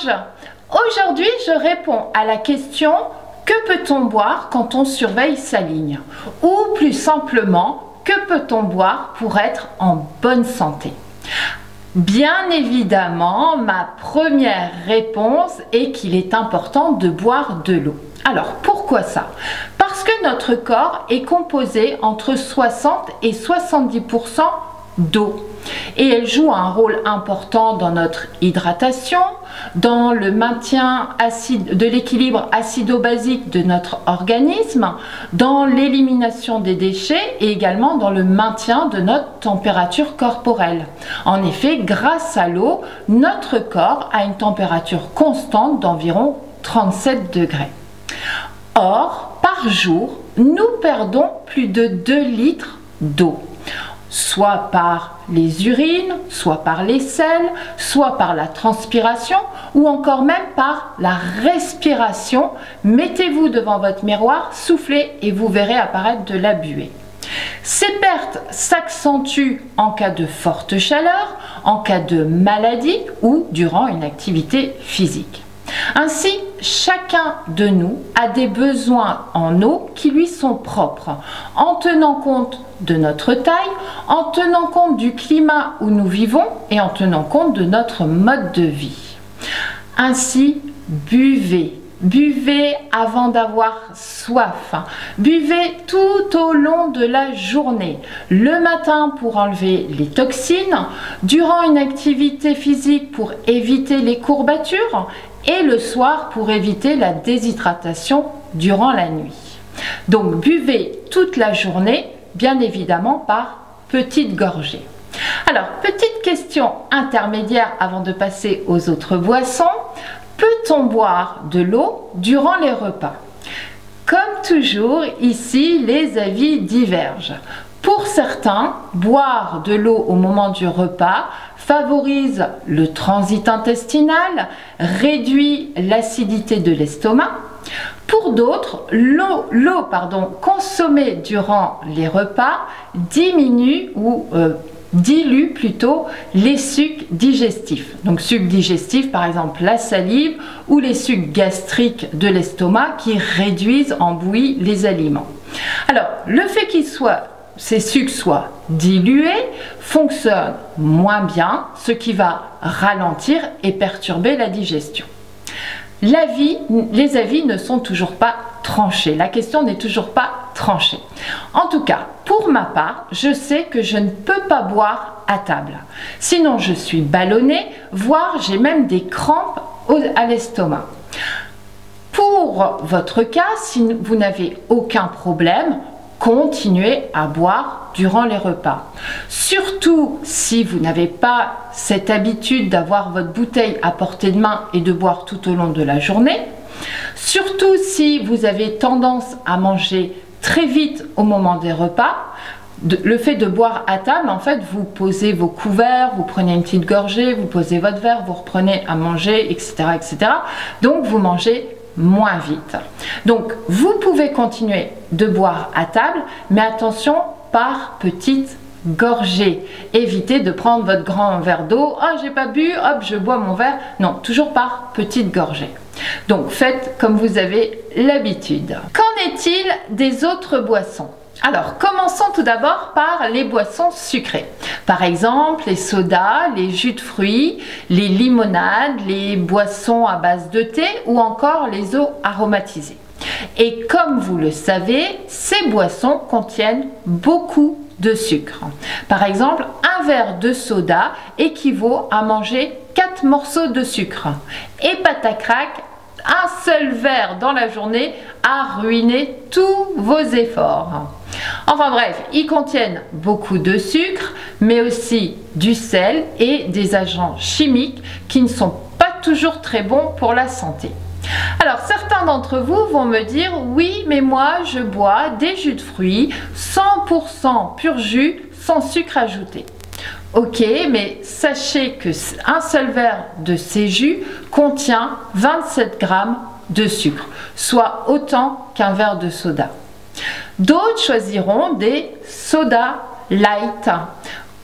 large. Aujourd'hui, je réponds à la question: que peut-on boire quand on surveille sa ligne? Ou plus simplement, que peut-on boire pour être en bonne santé? Bien évidemment, ma première réponse est qu'il est important de boire de l'eau. Alors, pourquoi ça? Parce que notre corps est composé entre 60 et 70% d'eau. Et elle joue un rôle important dans notre hydratation, dans le maintien de l'équilibre acido-basique de notre organisme, dans l'élimination des déchets et également dans le maintien de notre température corporelle. En effet, grâce à l'eau, notre corps a une température constante d'environ 37 degrés. Or, par jour, nous perdons plus de 2 litres d'eau, soit par les urines, soit par les selles, soit par la transpiration ou encore même par la respiration. Mettez-vous devant votre miroir, soufflez et vous verrez apparaître de la buée. Ces pertes s'accentuent en cas de forte chaleur, en cas de maladie ou durant une activité physique. Ainsi, chacun de nous a des besoins en eau qui lui sont propres, en tenant compte de notre taille, en tenant compte du climat où nous vivons et en tenant compte de notre mode de vie. Ainsi, buvez. Buvez avant d'avoir soif. Buvez tout au long de la journée. Le matin pour enlever les toxines, durant une activité physique pour éviter les courbatures et le soir pour éviter la déshydratation durant la nuit. Donc buvez toute la journée, bien évidemment par petites gorgées. Alors, petite question intermédiaire avant de passer aux autres boissons. Peut-on boire de l'eau durant les repas? Comme toujours, ici, les avis divergent. Pour certains, boire de l'eau au moment du repas favorise le transit intestinal, réduit l'acidité de l'estomac. Pour d'autres, l'eau consommée durant les repas diminue ou dilue plutôt les sucs digestifs. Donc sucs digestifs, par exemple la salive ou les sucs gastriques de l'estomac qui réduisent en bouillie les aliments. Alors, le fait ces sucs soient dilués fonctionne moins bien, ce qui va ralentir et perturber la digestion. Les avis ne sont toujours pas tranchés. La question n'est toujours pas tranchée. En tout cas, pour ma part, je sais que je ne peux pas boire à table. Sinon, je suis ballonnée, voire j'ai même des crampes à l'estomac. Pour votre cas, si vous n'avez aucun problème, continuez à boire durant les repas. Surtout si vous n'avez pas cette habitude d'avoir votre bouteille à portée de main et de boire tout au long de la journée. Surtout si vous avez tendance à manger très vite au moment des repas. Le fait de boire à table, en fait, vous posez vos couverts, vous prenez une petite gorgée, vous posez votre verre, vous reprenez à manger, etc., etc. Donc, vous mangez moins vite. Donc, vous pouvez continuer de boire à table, mais attention, par petites gorgées. Évitez de prendre votre grand verre d'eau. Oh, j'ai pas bu, hop, je bois mon verre. Non, toujours par petites gorgées. Donc, faites comme vous avez l'habitude. Qu'en est-il des autres boissons? Alors, commençons tout d'abord par les boissons sucrées. Par exemple, les sodas, les jus de fruits, les limonades, les boissons à base de thé ou encore les eaux aromatisées. Et comme vous le savez, ces boissons contiennent beaucoup de sucre. Par exemple, un verre de soda équivaut à manger 4 morceaux de sucre. Et patacrac, un seul verre dans la journée a ruiné tous vos efforts. Enfin bref, ils contiennent beaucoup de sucre, mais aussi du sel et des agents chimiques qui ne sont pas toujours très bons pour la santé. Alors certains d'entre vous vont me dire: oui, mais moi je bois des jus de fruits 100% pur jus sans sucre ajouté. Ok, mais sachez que un seul verre de ces jus contient 27 grammes de sucre, soit autant qu'un verre de soda. D'autres choisiront des sodas light.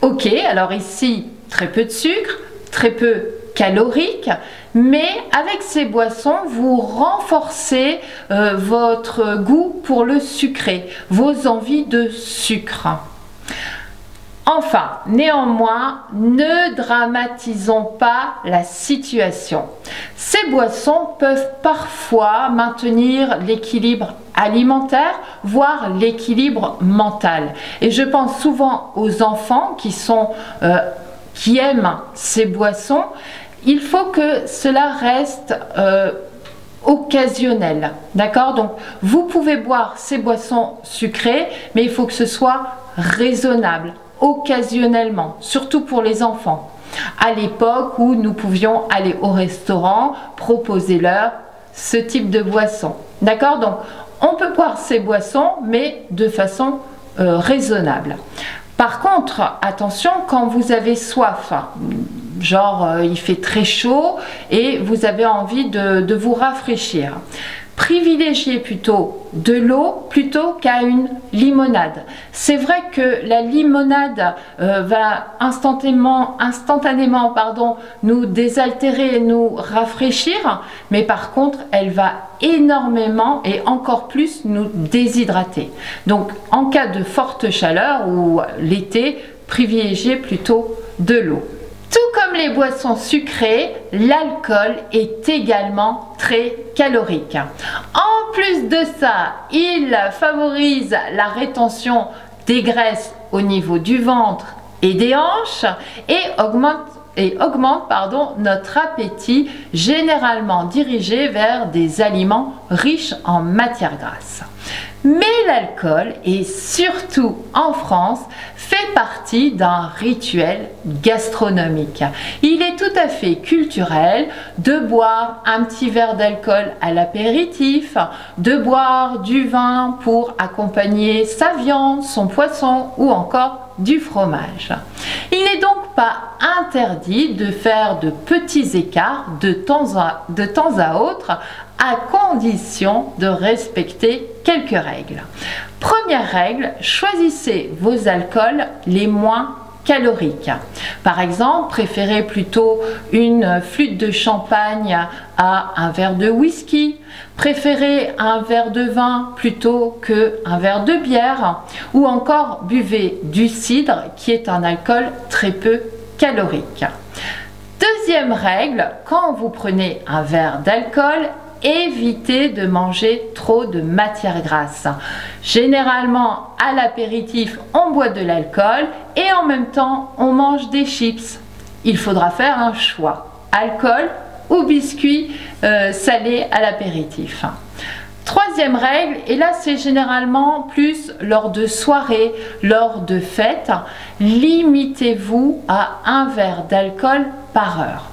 Ok, alors ici, très peu de sucre, très peu calorique, mais avec ces boissons, vous renforcez votre goût pour le sucré, vos envies de sucre. Enfin, néanmoins, ne dramatisons pas la situation. Ces boissons peuvent parfois maintenir l'équilibre alimentaire, voire l'équilibre mental. Et je pense souvent aux enfants qui aiment ces boissons. Il faut que cela reste occasionnel. D'accord? Donc, vous pouvez boire ces boissons sucrées, mais il faut que ce soit raisonnable, occasionnellement, surtout pour les enfants. À l'époque où nous pouvions aller au restaurant, proposer-leur ce type de boisson. D'accord? Donc, on peut boire ces boissons, mais de façon raisonnable. Par contre, attention, quand vous avez soif, genre il fait très chaud et vous avez envie de vous rafraîchir, privilégiez plutôt de l'eau plutôt qu'à une limonade. C'est vrai que la limonade va instantanément nous désaltérer, nous rafraîchir, mais par contre elle va énormément et encore plus nous déshydrater. Donc en cas de forte chaleur ou l'été, privilégiez plutôt de l'eau. Tout comme les boissons sucrées, l'alcool est également très calorique. En plus de ça, il favorise la rétention des graisses au niveau du ventre et des hanches et augmente notre appétit, généralement dirigé vers des aliments riches en matières grasses. Mais l'alcool, et surtout en France, fait partie d'un rituel gastronomique. Il est tout à fait culturel de boire un petit verre d'alcool à l'apéritif, de boire du vin pour accompagner sa viande, son poisson ou encore du fromage. Il n'est donc pas interdit de faire de petits écarts de temps à autre, à condition de respecter quelques règles. Première règle, choisissez vos alcools les moins caloriques. Par exemple, préférez plutôt une flûte de champagne à un verre de whisky. Préférez un verre de vin plutôt qu'un verre de bière. Ou encore, buvez du cidre qui est un alcool très peu calorique. Deuxième règle, quand vous prenez un verre d'alcool, évitez de manger trop de matières grasses. Généralement, à l'apéritif, on boit de l'alcool et en même temps, on mange des chips. Il faudra faire un choix, alcool ou biscuits salés à l'apéritif. Troisième règle, et là c'est généralement plus lors de soirées, lors de fêtes, limitez-vous à un verre d'alcool par heure.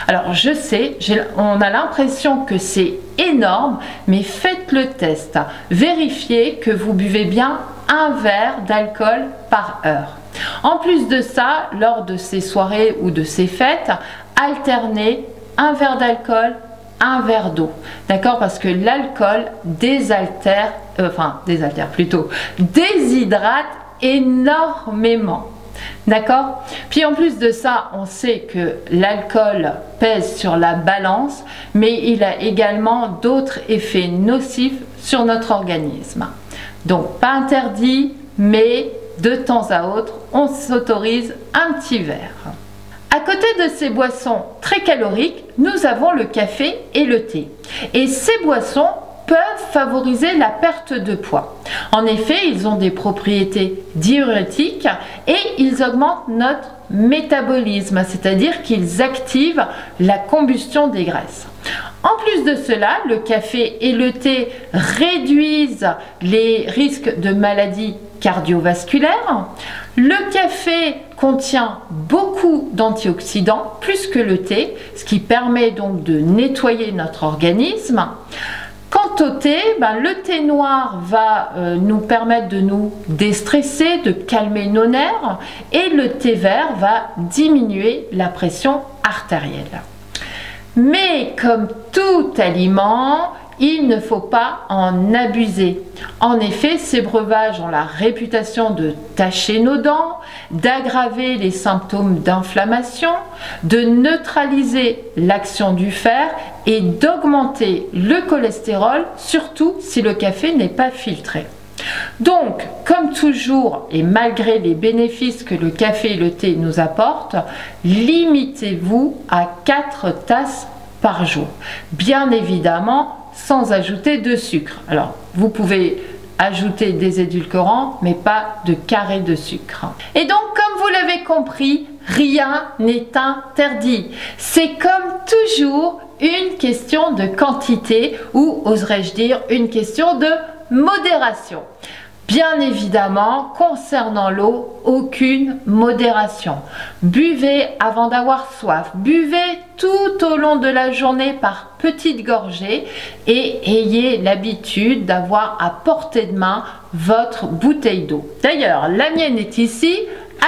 Alors je sais, on a l'impression que c'est énorme, mais faites le test. Vérifiez que vous buvez bien un verre d'alcool par heure. En plus de ça, lors de ces soirées ou de ces fêtes, alternez un verre d'alcool, un verre d'eau. D'accord? Parce que l'alcool déshydrate énormément. D'accord? Puis en plus de ça, on sait que l'alcool pèse sur la balance, mais il a également d'autres effets nocifs sur notre organisme. Donc pas interdit, mais de temps à autre, on s'autorise un petit verre. À côté de ces boissons très caloriques, nous avons le café et le thé. Et ces boissons peuvent favoriser la perte de poids. En effet, ils ont des propriétés diurétiques et ils augmentent notre métabolisme, c'est-à-dire qu'ils activent la combustion des graisses. En plus de cela, le café et le thé réduisent les risques de maladies cardiovasculaires. Le café contient beaucoup d'antioxydants, plus que le thé, ce qui permet donc de nettoyer notre organisme. Quant au thé, le thé noir va nous permettre de nous déstresser, de calmer nos nerfs, et le thé vert va diminuer la pression artérielle. Mais comme tout aliment, il ne faut pas en abuser. En effet, ces breuvages ont la réputation de tacher nos dents, d'aggraver les symptômes d'inflammation, de neutraliser l'action du fer et d'augmenter le cholestérol, surtout si le café n'est pas filtré. Donc, comme toujours, et malgré les bénéfices que le café et le thé nous apportent, limitez-vous à 4 tasses par jour. Bien évidemment, sans ajouter de sucre. Alors, vous pouvez ajouter des édulcorants, mais pas de carré de sucre. Et donc, comme vous l'avez compris, rien n'est interdit. C'est comme toujours une question de quantité, ou oserais-je dire, une question de modération. Bien évidemment, concernant l'eau, aucune modération. Buvez avant d'avoir soif. Buvez tout au long de la journée par petites gorgées et ayez l'habitude d'avoir à portée de main votre bouteille d'eau. D'ailleurs, la mienne est ici.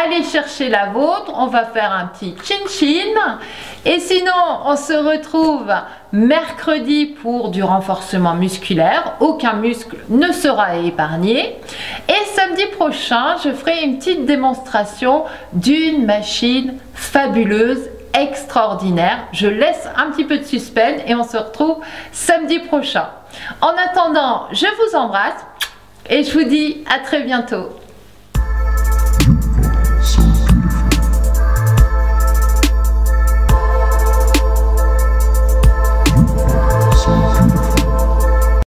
Allez chercher la vôtre, on va faire un petit chin-chin. Et sinon, on se retrouve mercredi pour du renforcement musculaire. Aucun muscle ne sera épargné. Et samedi prochain, je ferai une petite démonstration d'une machine fabuleuse, extraordinaire. Je laisse un petit peu de suspense et on se retrouve samedi prochain. En attendant, je vous embrasse et je vous dis à très bientôt.